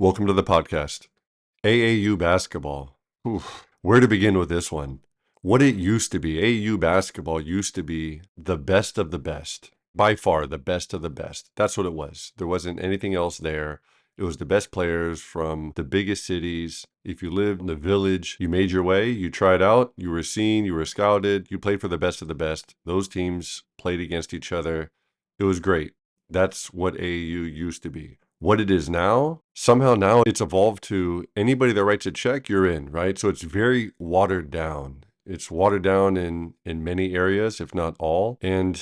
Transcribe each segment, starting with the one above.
Welcome to the podcast. AAU Basketball. Oof. Where to begin with this one? What it used to be, AAU Basketball used to be the best of the best. By far, the best of the best. That's what it was. There wasn't anything else there. It was the best players from the biggest cities. If you lived in the village, you made your way, you tried out, you were seen, you were scouted, you played for the best of the best. Those teams played against each other. It was great. That's what AAU used to be. What it is now, somehow now it's evolved to anybody that writes a check, you're in, right? So it's very watered down. It's watered down in many areas, if not all. And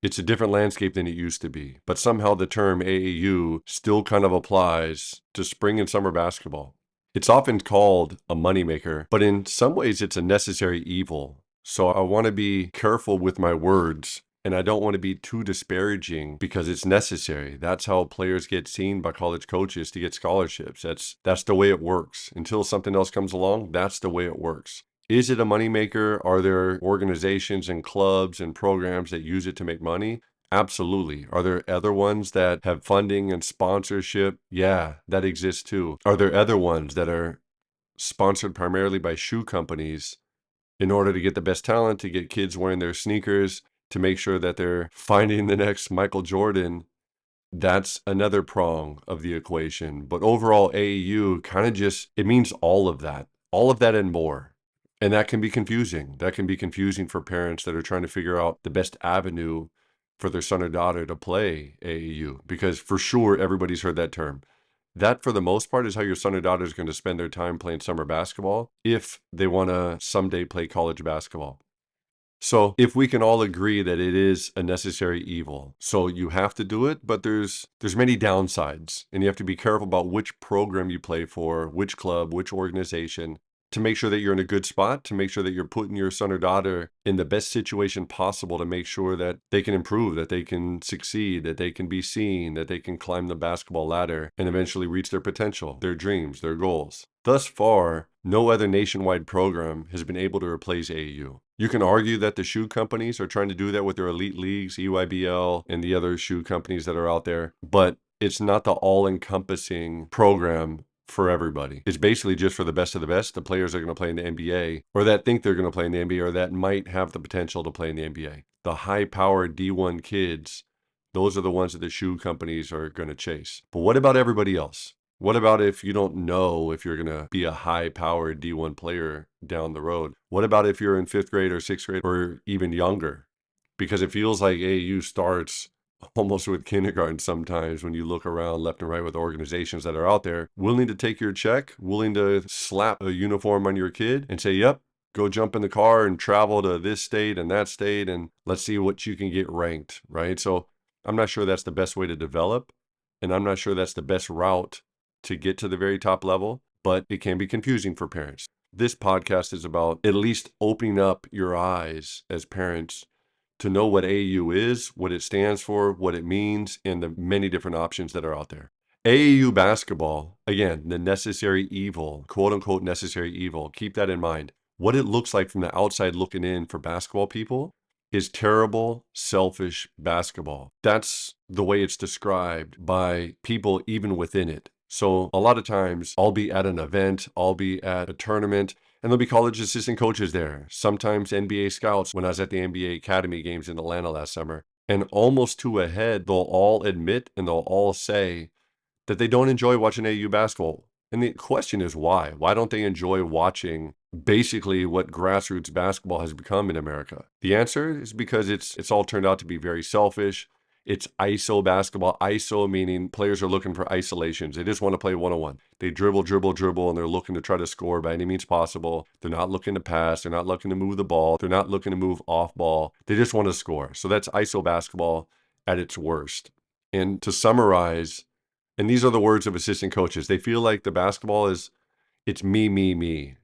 it's a different landscape than it used to be. But somehow the term AAU still kind of applies to spring and summer basketball. It's often called a moneymaker, but in some ways it's a necessary evil. So I want to be careful with my words. And I don't want to be too disparaging because it's necessary. That's how players get seen by college coaches to get scholarships. That's the way it works. Until something else comes along, that's the way it works. Is it a moneymaker? Are there organizations and clubs and programs that use it to make money? Absolutely. Are there other ones that have funding and sponsorship? Yeah, that exists too. Are there other ones that are sponsored primarily by shoe companies in order to get the best talent, to get kids wearing their sneakers, to make sure that they're finding the next Michael Jordan? That's another prong of the equation. But overall, AAU kind of just, it means all of that and more. And that can be confusing. That can be confusing for parents that are trying to figure out the best avenue for their son or daughter to play AAU, because for sure, everybody's heard that term. That, for the most part, is how your son or daughter is going to spend their time playing summer basketball if they want to someday play college basketball. So if we can all agree that it is a necessary evil, so you have to do it, but there's many downsides, and you have to be careful about which program you play for, which club, which organization, to make sure that you're in a good spot, to make sure that you're putting your son or daughter in the best situation possible to make sure that they can improve, that they can succeed, that they can be seen, that they can climb the basketball ladder and eventually reach their potential, their dreams, their goals. Thus far, no other nationwide program has been able to replace AAU. You can argue that the shoe companies are trying to do that with their elite leagues, EYBL, and the other shoe companies that are out there, but it's not the all-encompassing program for everybody. It's basically just for the best of the best, the players that are going to play in the NBA, or that think they're going to play in the NBA, or that might have the potential to play in the NBA. The high-powered D1 kids, those are the ones that the shoe companies are going to chase. But what about everybody else? What about if you don't know if you're going to be a high-powered D1 player down the road? What about if you're in 5th grade or 6th grade or even younger? Because it feels like AAU starts almost with kindergarten sometimes when you look around left and right with organizations that are out there willing to take your check, willing to slap a uniform on your kid and say, yep, go jump in the car and travel to this state and that state and let's see what you can get ranked, right? So I'm not sure that's the best way to develop, and I'm not sure that's the best route to get to the very top level, but it can be confusing for parents. This podcast is about at least opening up your eyes as parents to know what AAU is, what it stands for, what it means, and the many different options that are out there. AAU basketball, again, the necessary evil, quote unquote necessary evil, keep that in mind. What it looks like from the outside looking in for basketball people is terrible, selfish basketball. That's the way it's described by people even within it. So a lot of times I'll be at an event, I'll be at a tournament, and there'll be college assistant coaches there. Sometimes NBA scouts when I was at the NBA Academy games in Atlanta last summer. And almost to a head, they'll all admit and they'll all say that they don't enjoy watching AAU basketball. And the question is why? Why don't they enjoy watching basically what grassroots basketball has become in America? The answer is because it's all turned out to be very selfish. It's ISO basketball. ISO meaning players are looking for isolations. They just want to play one-on-one. They dribble, and they're looking to try to score by any means possible. They're not looking to pass. They're not looking to move the ball. They're not looking to move off ball. They just want to score. So that's ISO basketball at its worst. And to summarize, and these are the words of assistant coaches, they feel like the basketball it's me, me, me.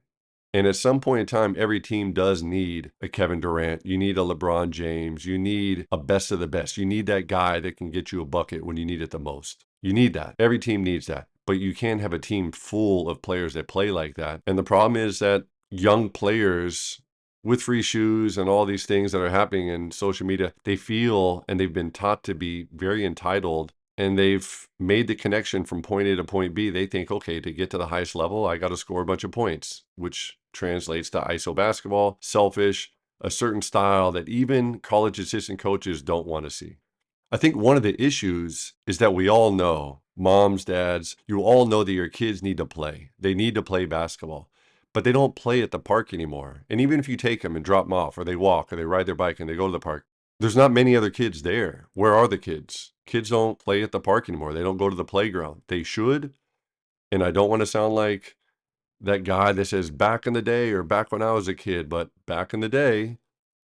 And at some point in time, every team does need a Kevin Durant. You need a LeBron James. You need a best of the best. You need that guy that can get you a bucket when you need it the most. You need that. Every team needs that. But you can't have a team full of players that play like that. And the problem is that young players with free shoes and all these things that are happening in social media, they feel and they've been taught to be very entitled and they've made the connection from point A to point B. They think, okay, to get to the highest level, I got to score a bunch of points, which translates to ISO basketball, selfish, a certain style that even college assistant coaches don't want to see. I think one of the issues is that we all know, moms, dads, you all know that your kids need to play. They need to play basketball, but they don't play at the park anymore. And even if you take them and drop them off, or they walk, or they ride their bike and they go to the park, there's not many other kids there. Where are the kids? Kids don't play at the park anymore. They don't go to the playground. They should. And I don't want to sound like that guy that says back in the day or back when I was a kid, but back in the day,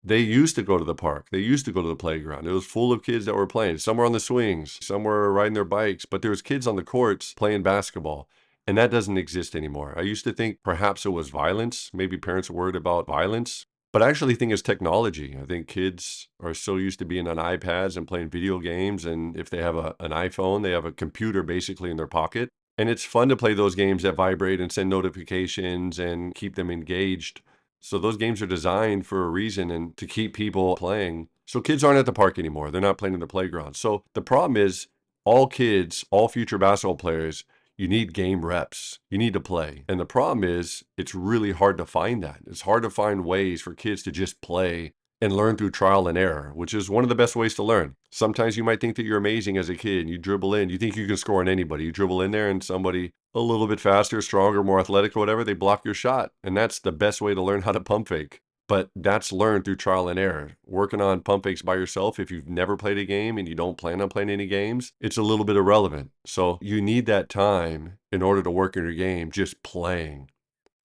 they used to go to the park. They used to go to the playground. It was full of kids that were playing. Some were on the swings, some were riding their bikes, but there was kids on the courts playing basketball. And that doesn't exist anymore. I used to think perhaps it was violence. Maybe parents were worried about violence. But I actually think it's technology. I think kids are so used to being on iPads and playing video games. And if they have an iPhone, they have a computer basically in their pocket. And it's fun to play those games that vibrate and send notifications and keep them engaged. So those games are designed for a reason and to keep people playing. So kids aren't at the park anymore. They're not playing in the playground. So the problem is all kids, all future basketball players, you need game reps. You need to play. And the problem is it's really hard to find that. It's hard to find ways for kids to just play and learn through trial and error, which is one of the best ways to learn. Sometimes you might think that you're amazing as a kid and you dribble in. You think you can score on anybody. You dribble in there and somebody a little bit faster, stronger, more athletic or whatever, they block your shot. And that's the best way to learn how to pump fake. But that's learned through trial and error. Working on pump fakes by yourself, if you've never played a game and you don't plan on playing any games, it's a little bit irrelevant. So you need that time in order to work in your game, just playing.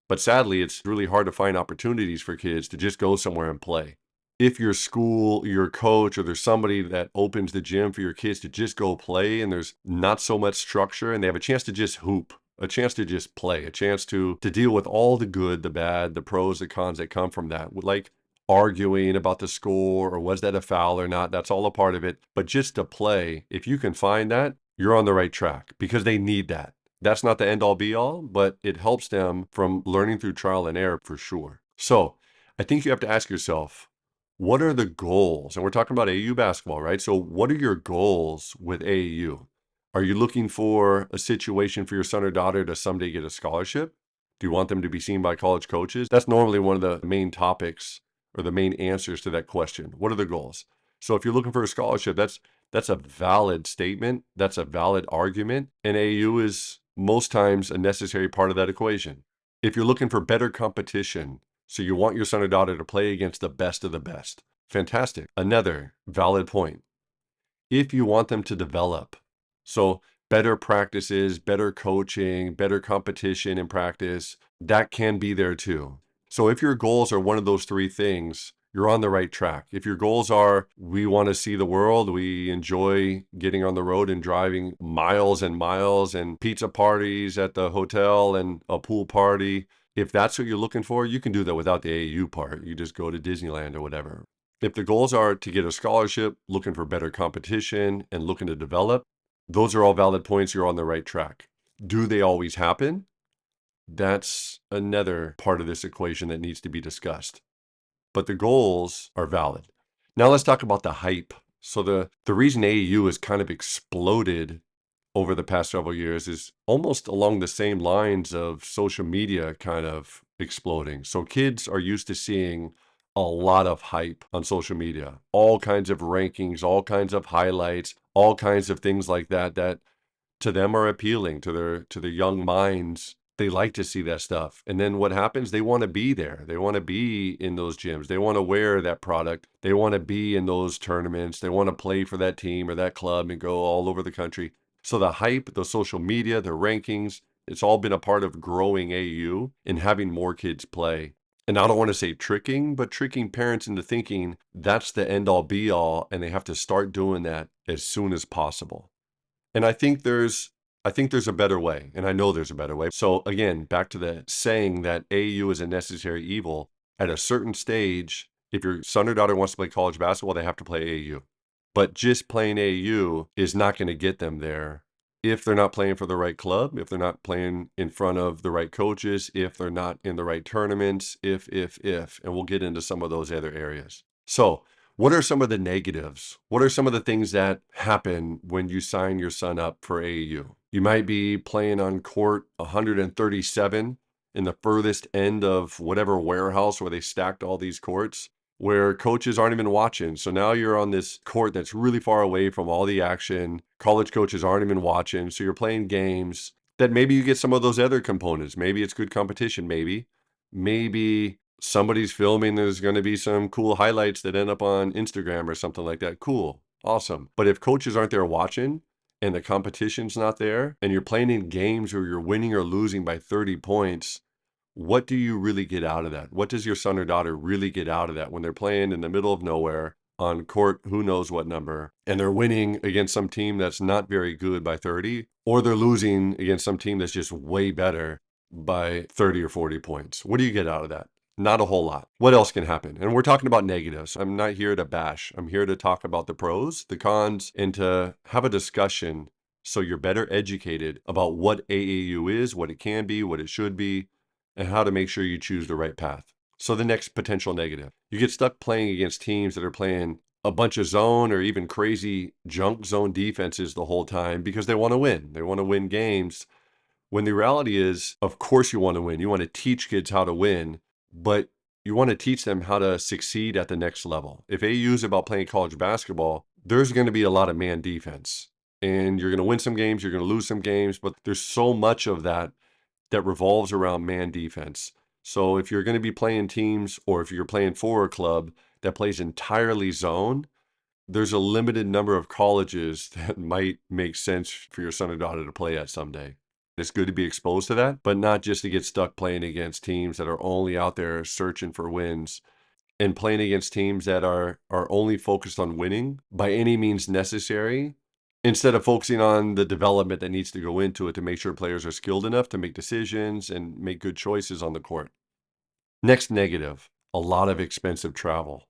But sadly, it's really hard to find opportunities for kids to just go somewhere and play. If your school, your coach, or there's somebody that opens the gym for your kids to just go play and there's not so much structure and they have a chance to just hoop, a chance to just play, a chance to deal with all the good, the bad, the pros, the cons that come from that, like arguing about the score or was that a foul or not, that's all a part of it. But just to play, if you can find that, you're on the right track because they need that. That's not the end all be all, but it helps them from learning through trial and error for sure. So I think you have to ask yourself, what are the goals? And we're talking about AAU basketball, right? So what are your goals with AAU? Are you looking for a situation for your son or daughter to someday get a scholarship? Do you want them to be seen by college coaches? That's normally one of the main topics or the main answers to that question. What are the goals? So if you're looking for a scholarship, that's a valid statement. That's a valid argument. And AAU is most times a necessary part of that equation. If you're looking for better competition, so you want your son or daughter to play against the best of the best. Fantastic. Another valid point. If you want them to develop, so better practices, better coaching, better competition in practice, that can be there too. So if your goals are one of those three things, you're on the right track. If your goals are, we want to see the world, we enjoy getting on the road and driving miles and miles and pizza parties at the hotel and a pool party, if that's what you're looking for, you can do that without the AAU part. You just go to Disneyland or whatever. If the goals are to get a scholarship, looking for better competition, and looking to develop, those are all valid points. You're on the right track. Do they always happen? That's another part of this equation that needs to be discussed. But the goals are valid. Now let's talk about the hype. So the reason AAU has kind of exploded over the past several years is almost along the same lines of social media kind of exploding. So kids are used to seeing a lot of hype on social media, all kinds of rankings, all kinds of highlights, all kinds of things like that that to them are appealing to their young minds. They like to see that stuff. And then what happens? They want to be there. They want to be in those gyms. They want to wear that product. They want to be in those tournaments. They want to play for that team or that club and go all over the country. So the hype, the social media, the rankings, it's all been a part of growing AU and having more kids play. And I don't want to say tricking, but tricking parents into thinking that's the end all be all, and they have to start doing that as soon as possible. And I think there's a better way, and I know there's a better way. So again, back to the saying that AU is a necessary evil. At a certain stage, if your son or daughter wants to play college basketball, they have to play AU. But just playing AU is not going to get them there if they're not playing for the right club, if they're not playing in front of the right coaches, if they're not in the right tournaments, and we'll get into some of those other areas. So What are some of the negatives? What are some of the things that happen when you sign your son up for AAU? You might be playing on court 137 in the furthest end of whatever warehouse where they stacked all these courts, where coaches aren't even watching. So now you're on this court that's really far away from all the action. College coaches aren't even watching. So you're playing games that maybe you get some of those other components. Maybe it's good competition, maybe somebody's filming, there's going to be some cool highlights that end up on Instagram or something like that. Cool. Awesome. But if coaches aren't there watching and the competition's not there and you're playing in games where you're winning or losing by 30 points, what do you really get out of that? What does your son or daughter really get out of that when they're playing in the middle of nowhere on court, who knows what number, and they're winning against some team that's not very good by 30, or they're losing against some team that's just way better by 30 or 40 points? What do you get out of that? Not a whole lot. What else can happen? And we're talking about negatives. I'm not here to bash. I'm here to talk about the pros, the cons, and to have a discussion so you're better educated about what AAU is, what it can be, what it should be, and how to make sure you choose the right path. So the next potential negative, you get stuck playing against teams that are playing a bunch of zone or even crazy junk zone defenses the whole time because they want to win. They want to win games. When the reality is, of course you want to win. You want to teach kids how to win, but you want to teach them how to succeed at the next level. If AAU is about playing college basketball, there's going to be a lot of man defense. And you're going to win some games, you're going to lose some games, but there's so much of that that revolves around man defense. So if you're going to be playing teams or if you're playing for a club that plays entirely zone, there's a limited number of colleges that might make sense for your son or daughter to play at someday. It's good to be exposed to that, but not just to get stuck playing against teams that are only out there searching for wins and playing against teams that are only focused on winning by any means necessary, instead of focusing on the development that needs to go into it to make sure players are skilled enough to make decisions and make good choices on the court. Next negative, a lot of expensive travel.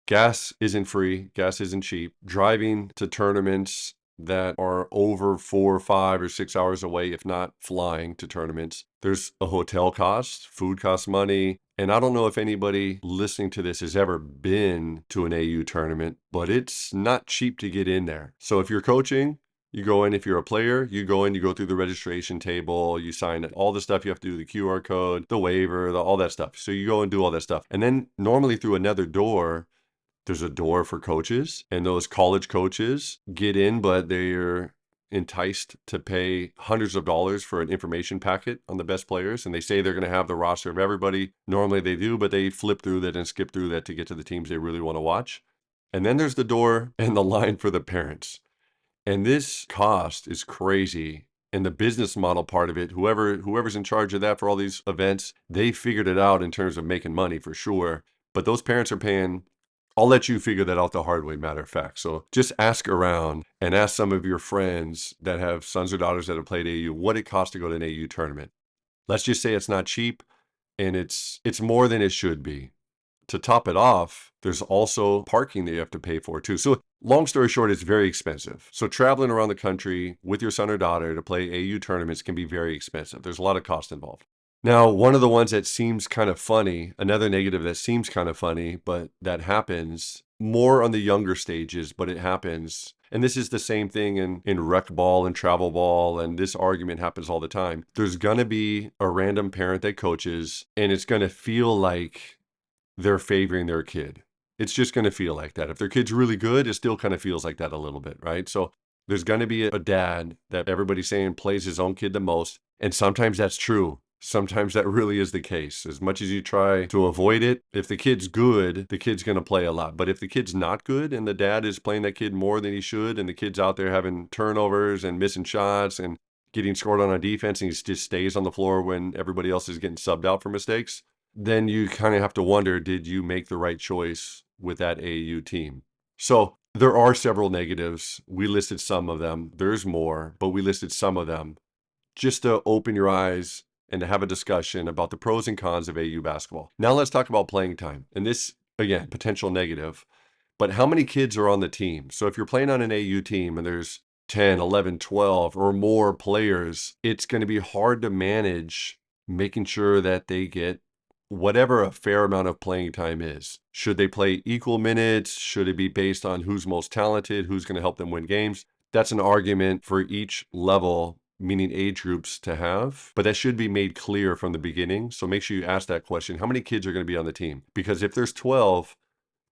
Gas isn't free, gas isn't cheap. Driving to tournaments that are over 4, 5, or 6 hours away, if not flying to tournaments. There's a hotel cost, food costs money. And I don't know if anybody listening to this has ever been to an AU tournament, but it's not cheap to get in there. So if you're coaching, you go in. If you're a player, you go in, you go through the registration table, you sign all the stuff you have to do, the QR code, the waiver, all that stuff. So you go and do all that stuff. And then normally through another door, there's a door for coaches, and those college coaches get in, but they're enticed to pay hundreds of dollars for an information packet on the best players. And they say they're going to have the roster of everybody. Normally they do, but they flip through that and skip through that to get to the teams they really want to watch. And then there's the door and the line for the parents. And this cost is crazy. And the business model part of it, whoever's in charge of that for all these events, they figured it out in terms of making money for sure. But those parents are paying. I'll let you figure that out the hard way, matter of fact. So just ask around and ask some of your friends that have sons or daughters that have played AU what it costs to go to an AU tournament. Let's just say it's not cheap and it's more than it should be. To top it off, there's also parking that you have to pay for too. So long story short, it's very expensive. So traveling around the country with your son or daughter to play AU tournaments can be very expensive. There's a lot of cost involved. Now, one of the ones that seems kind of funny, another negative that seems kind of funny, but that happens more on the younger stages, but it happens. And this is the same thing in rec ball and travel ball, and this argument happens all the time. There's going to be a random parent that coaches, and it's going to feel like they're favoring their kid. It's just going to feel like that. If their kid's really good, it still kind of feels like that a little bit, right? So there's going to be a dad that everybody's saying plays his own kid the most. And sometimes that's true. Sometimes that really is the case. As much as you try to avoid it, if the kid's good, the kid's going to play a lot. But if the kid's not good and the dad is playing that kid more than he should, and the kid's out there having turnovers and missing shots and getting scored on defense, and he just stays on the floor when everybody else is getting subbed out for mistakes, then you kind of have to wonder, did you make the right choice with that AAU team? So there are several negatives. We listed some of them. There's more, but we listed some of them just to open your eyes and to have a discussion about the pros and cons of AAU basketball. Now let's talk about playing time. And this, again, potential negative, but how many kids are on the team? So if you're playing on an AAU team and there's 10, 11, 12 or more players, it's going to be hard to manage making sure that they get whatever a fair amount of playing time is. Should they play equal minutes? Should it be based on who's most talented, who's going to help them win games? That's an argument for each level, meaning age groups, to have, but that should be made clear from the beginning. So make sure you ask that question. How many kids are going to be on the team? Because if there's 12,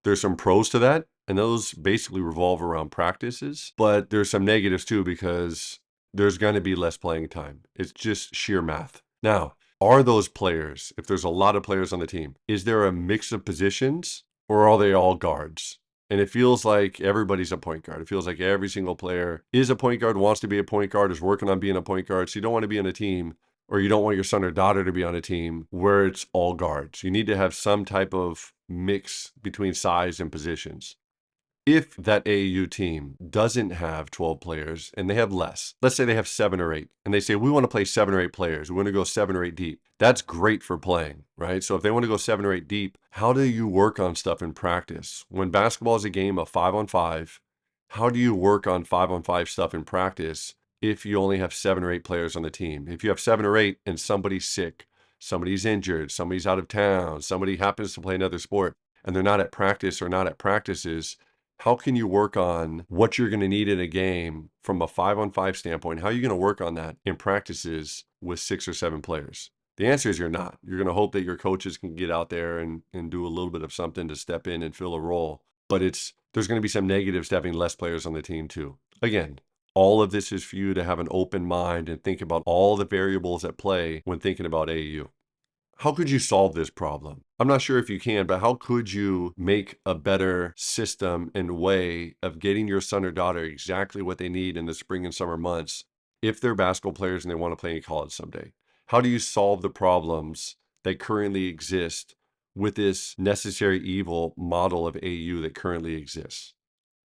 there's some pros to that, and those basically revolve around practices, but there's some negatives too because there's going to be less playing time. It's just sheer math. Now, are those players, if there's a lot of players on the team, is there a mix of positions or are they all guards? And it feels like everybody's a point guard. It feels like every single player is a point guard, wants to be a point guard, is working on being a point guard. So you don't want to be on a team, or you don't want your son or daughter to be on a team where it's all guards. You need to have some type of mix between size and positions. If that AAU team doesn't have 12 players and they have less, let's say they have 7 or 8, and they say, we want to play 7 or 8 players, we want to go 7 or 8 deep. That's great for playing, right? So if they want to go 7 or 8 deep, how do you work on stuff in practice? When basketball is a game of 5-on-5, how do you work on 5-on-5 stuff in practice if you only have 7 or 8 players on the team? If you have 7 or 8 and somebody's sick, somebody's injured, somebody's out of town, somebody happens to play another sport, and they're not at practice or not at practices, how can you work on what you're going to need in a game from a 5-on-5 standpoint? How are you going to work on that in practices with 6 or 7 players? The answer is you're not. You're going to hope that your coaches can get out there and do a little bit of something to step in and fill a role. But there's going to be some negatives to having less players on the team too. Again, all of this is for you to have an open mind and think about all the variables at play when thinking about AAU. How could you solve this problem? I'm not sure if you can, but how could you make a better system and way of getting your son or daughter exactly what they need in the spring and summer months if they're basketball players and they want to play in college someday? How do you solve the problems that currently exist with this necessary evil model of AU that currently exists?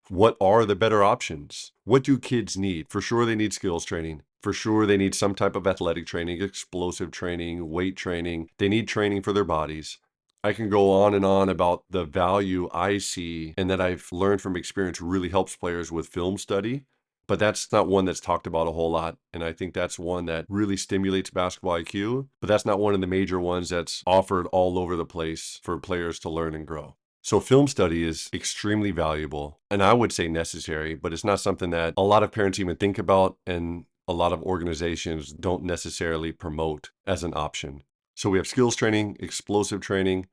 What are the better options? What do kids need? For sure, they need skills training. For sure, they need some type of athletic training, explosive training, weight training. They need training for their bodies. I can go on and on about the value I see and that I've learned from experience really helps players with film study, but that's not one that's talked about a whole lot. And I think that's one that really stimulates basketball IQ, but that's not one of the major ones that's offered all over the place for players to learn and grow. So film study is extremely valuable and I would say necessary, but it's not something that a lot of parents even think about and a lot of organizations don't necessarily promote as an option. So we have skills training, explosive training,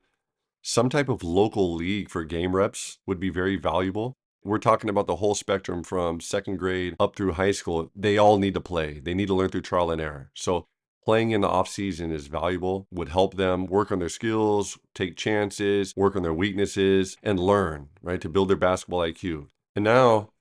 some type of local league for game reps would be very valuable. We're talking about the whole spectrum from second grade up through high school. They all need to play. They need to learn through trial and error. So playing in the off season is valuable, would help them work on their skills, take chances, work on their weaknesses, and learn, right, to build their basketball IQ. And now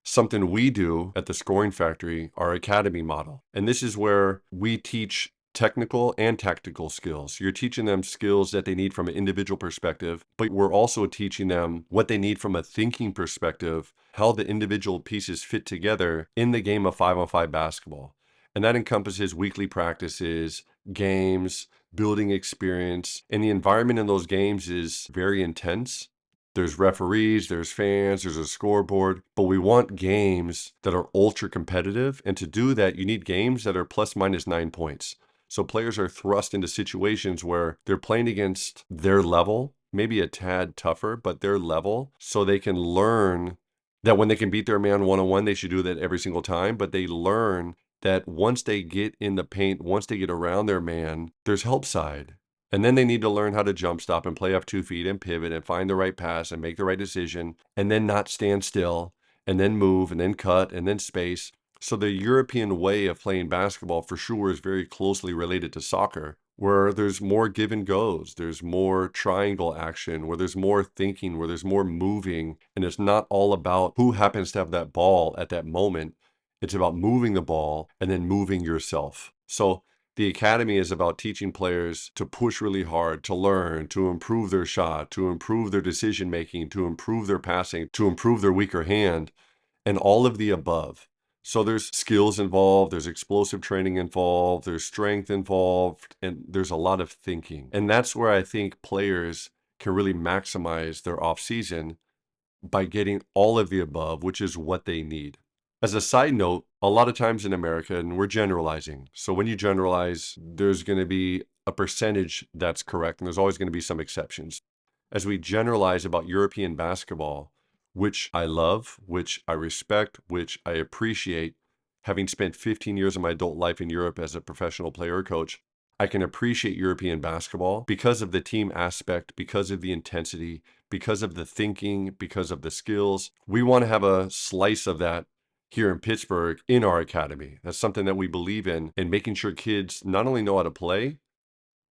something we do at the Scoring Factory, our academy model. And this is where we teach technical and tactical skills. You're teaching them skills that they need from an individual perspective, but we're also teaching them what they need from a thinking perspective, how the individual pieces fit together in the game of 5-on-5 basketball. And that encompasses weekly practices, games, building experience, and the environment in those games is very intense. There's referees, there's fans, there's a scoreboard, but we want games that are ultra competitive. And to do that, you need games that are plus minus 9 points. So players are thrust into situations where they're playing against their level, maybe a tad tougher, but their level, so they can learn that when they can beat their man one-on-one, they should do that every single time. But they learn that once they get in the paint, once they get around their man, there's help side. And then they need to learn how to jump stop and play off 2 feet and pivot and find the right pass and make the right decision and then not stand still and then move and then cut and then space. So the European way of playing basketball for sure is very closely related to soccer, where there's more give and goes, there's more triangle action, where there's more thinking, where there's more moving, and it's not all about who happens to have that ball at that moment. It's about moving the ball and then moving yourself. So the academy is about teaching players to push really hard, to learn, to improve their shot, to improve their decision making, to improve their passing, to improve their weaker hand, and all of the above. So there's skills involved, there's explosive training involved, there's strength involved, and there's a lot of thinking. And that's where I think players can really maximize their off season by getting all of the above, which is what they need. As a side note, a lot of times in America, and we're generalizing. So when you generalize, there's going to be a percentage that's correct, and there's always going to be some exceptions. As we generalize about European basketball, which I love, which I respect, which I appreciate, having spent 15 years of my adult life in Europe as a professional player or coach, I can appreciate European basketball because of the team aspect, because of the intensity, because of the thinking, because of the skills. We want to have a slice of that here in Pittsburgh in our academy. That's something that we believe in making sure kids not only know how to play,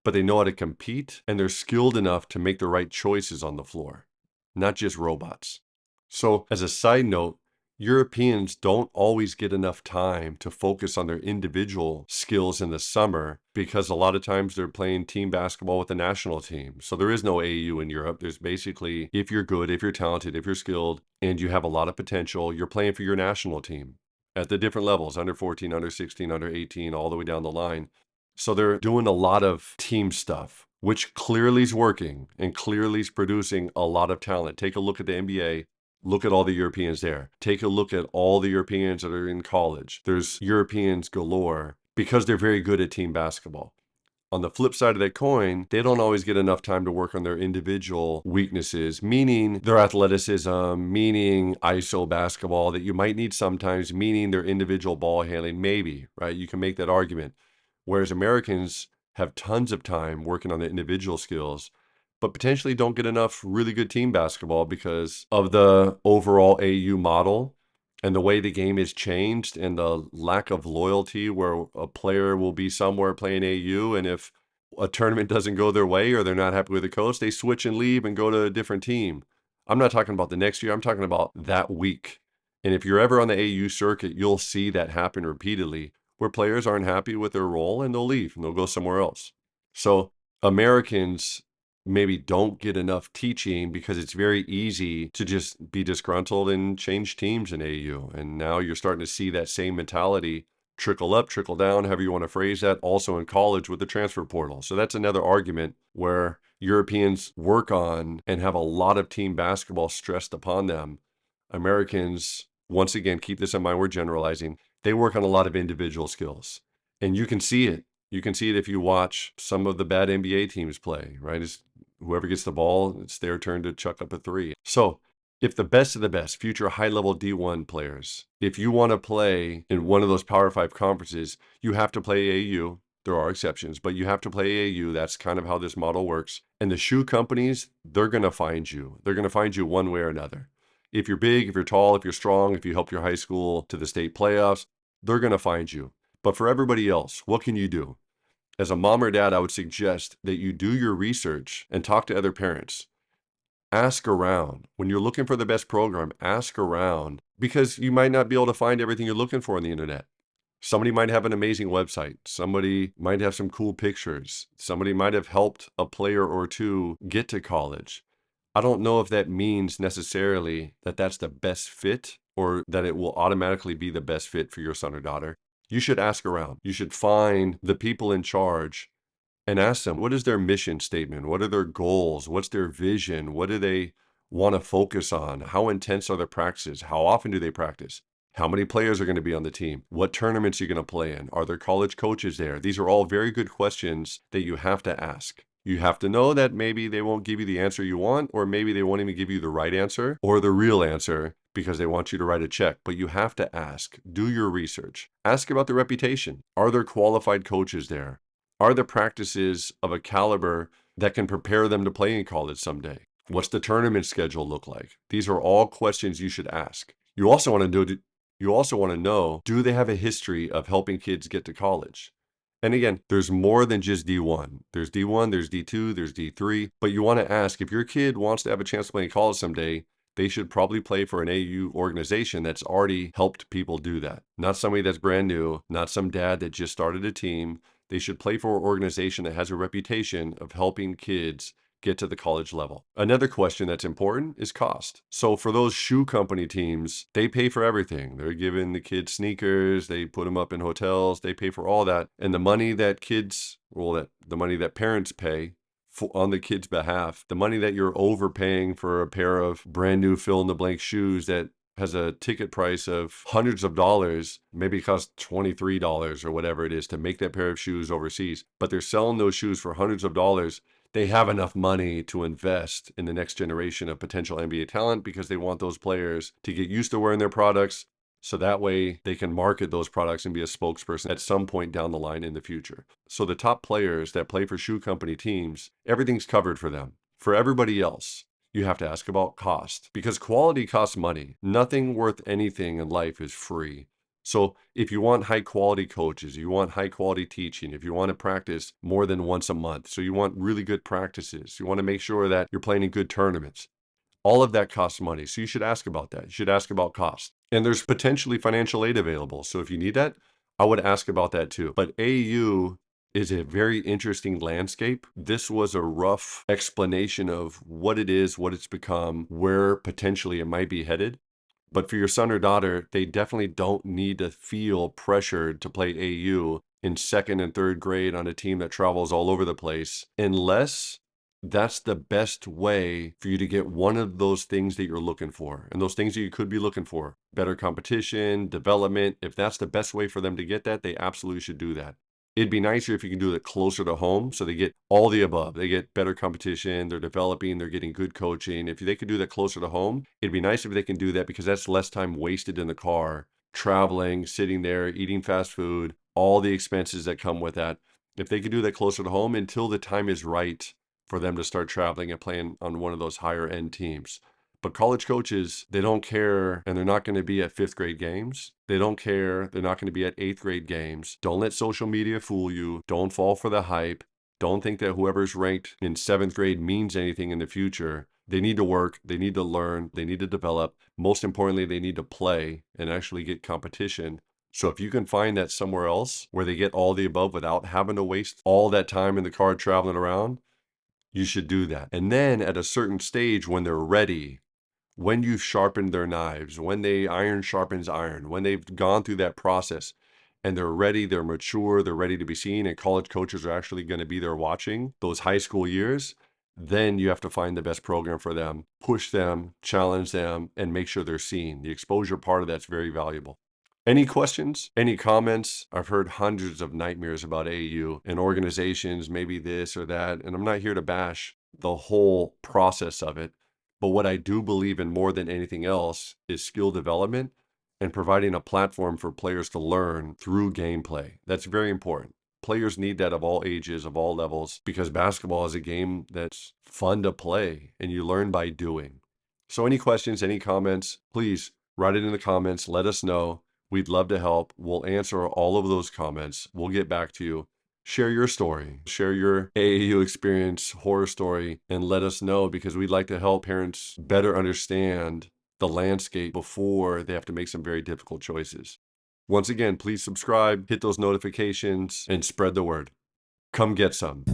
but they know how to compete and they're skilled enough to make the right choices on the floor, not just robots. So, as a side note, Europeans don't always get enough time to focus on their individual skills in the summer because a lot of times they're playing team basketball with the national team. So there is no AAU in Europe. There's basically, if you're good, if you're talented, if you're skilled, and you have a lot of potential, you're playing for your national team at the different levels, under 14, under 16, under 18, all the way down the line. So they're doing a lot of team stuff, which clearly is working and clearly is producing a lot of talent. Take a look at the NBA. Look at all the Europeans there. Take a look at all the Europeans that are in college. There's Europeans galore because they're very good at team basketball. On the flip side of that coin, they don't always get enough time to work on their individual weaknesses, meaning their athleticism, meaning ISO basketball that you might need sometimes, meaning their individual ball handling, maybe, right? You can make that argument. Whereas Americans have tons of time working on the individual skills, but potentially don't get enough really good team basketball because of the overall AU model and the way the game is changed and the lack of loyalty where a player will be somewhere playing AU, and if a tournament doesn't go their way or they're not happy with the coach, they switch and leave and go to a different team. I'm not talking about the next year. I'm talking about that week. And if you're ever on the AU circuit, you'll see that happen repeatedly where players aren't happy with their role and they'll leave and they'll go somewhere else. So Americans maybe don't get enough teaching because it's very easy to just be disgruntled and change teams in AU. And now you're starting to see that same mentality trickle up, trickle down, however you want to phrase that, also in college with the transfer portal. So that's another argument where Europeans work on and have a lot of team basketball stressed upon them. Americans, once again, keep this in mind, we're generalizing, they work on a lot of individual skills. And you can see it. You can see it if you watch some of the bad NBA teams play, right? It's whoever gets the ball, it's their turn to chuck up a three. So if the best of the best, future high-level D1 players, if you want to play in one of those Power 5 conferences, you have to play AAU. There are exceptions, but you have to play AAU. That's kind of how this model works. And the shoe companies, they're going to find you. They're going to find you one way or another. If you're big, if you're tall, if you're strong, if you help your high school to the state playoffs, they're going to find you. But for everybody else, what can you do? As a mom or dad, I would suggest that you do your research and talk to other parents. Ask around. When you're looking for the best program, ask around because you might not be able to find everything you're looking for on the internet. Somebody might have an amazing website. Somebody might have some cool pictures. Somebody might have helped a player or two get to college. I don't know if that means necessarily that that's the best fit or that it will automatically be the best fit for your son or daughter. You should ask around. You should find the people in charge and ask them, what is their mission statement? What are their goals? What's their vision? What do they want to focus on? How intense are their practices? How often do they practice? How many players are going to be on the team? What tournaments are you going to play in? Are there college coaches there? These are all very good questions that you have to ask. You have to know that maybe they won't give you the answer you want, or maybe they won't even give you the right answer or the real answer because they want you to write a check. But you have to ask. Do your research. Ask about the reputation. Are there qualified coaches there? Are the practices of a caliber that can prepare them to play in college someday? What's the tournament schedule look like? These are all questions you should ask. You also want to know, do they have a history of helping kids get to college? And again, there's more than just D1. There's D1, there's D2, there's D3. But you want to ask, if your kid wants to have a chance to play in college someday, they should probably play for an AU organization that's already helped people do that. Not somebody that's brand new, not some dad that just started a team. They should play for an organization that has a reputation of helping kids get to the college level. Another question that's important is cost. So for those shoe company teams, they pay for everything. They're giving the kids sneakers, they put them up in hotels, they pay for all that. And the money that the money that parents pay on the kid's behalf, the money that you're overpaying for a pair of brand new fill in the blank shoes that has a ticket price of hundreds of dollars, maybe it costs $23 or whatever it is to make that pair of shoes overseas, but they're selling those shoes for hundreds of dollars. They have enough money to invest in the next generation of potential NBA talent because they want those players to get used to wearing their products, so that way they can market those products and be a spokesperson at some point down the line in the future. So the top players that play for shoe company teams, everything's covered for them. For everybody else, you have to ask about cost because quality costs money. Nothing worth anything in life is free. So if you want high quality coaches, you want high quality teaching, if you want to practice more than once a month, so you want really good practices, you want to make sure that you're playing in good tournaments, all of that costs money. So you should ask about that. You should ask about cost. And there's potentially financial aid available. So if you need that, I would ask about that too. But AAU is a very interesting landscape. This was a rough explanation of what it is, what it's become, where potentially it might be headed. But for your son or daughter, they definitely don't need to feel pressured to play AU in second and third grade on a team that travels all over the place, unless that's the best way for you to get one of those things that you're looking for. And those things that you could be looking for, better competition, development. If that's the best way for them to get that, they absolutely should do that. It'd be nicer if you can do it closer to home so they get all the above. They get better competition, they're developing, they're getting good coaching. If they could do that closer to home, it'd be nice if they can do that because that's less time wasted in the car, traveling, sitting there, eating fast food, all the expenses that come with that. If they could do that closer to home until the time is right for them to start traveling and playing on one of those higher end teams. But college coaches, they don't care, and they're not going to be at fifth grade games. They don't care. They're not going to be at eighth grade games. Don't let social media fool you. Don't fall for the hype. Don't think that whoever's ranked in seventh grade means anything in the future. They need to work. They need to learn. They need to develop. Most importantly, they need to play and actually get competition. So if you can find that somewhere else where they get all the above without having to waste all that time in the car traveling around, you should do that. And then at a certain stage when they're ready, when you've sharpened their knives, when they iron sharpens iron, when they've gone through that process and they're ready, they're mature, they're ready to be seen, and college coaches are actually going to be there watching those high school years, then you have to find the best program for them, push them, challenge them, and make sure they're seen. The exposure part of that's very valuable. Any questions? Any comments? I've heard hundreds of nightmares about AU and organizations, maybe this or that, and I'm not here to bash the whole process of it. But what I do believe in more than anything else is skill development and providing a platform for players to learn through gameplay. That's very important. Players need that of all ages, of all levels, because basketball is a game that's fun to play and you learn by doing. So any questions, any comments, please write it in the comments. Let us know. We'd love to help. We'll answer all of those comments. We'll get back to you. Share your story, share your AAU experience, horror story, and let us know because we'd like to help parents better understand the landscape before they have to make some very difficult choices. Once again, please subscribe, hit those notifications, and spread the word. Come get some.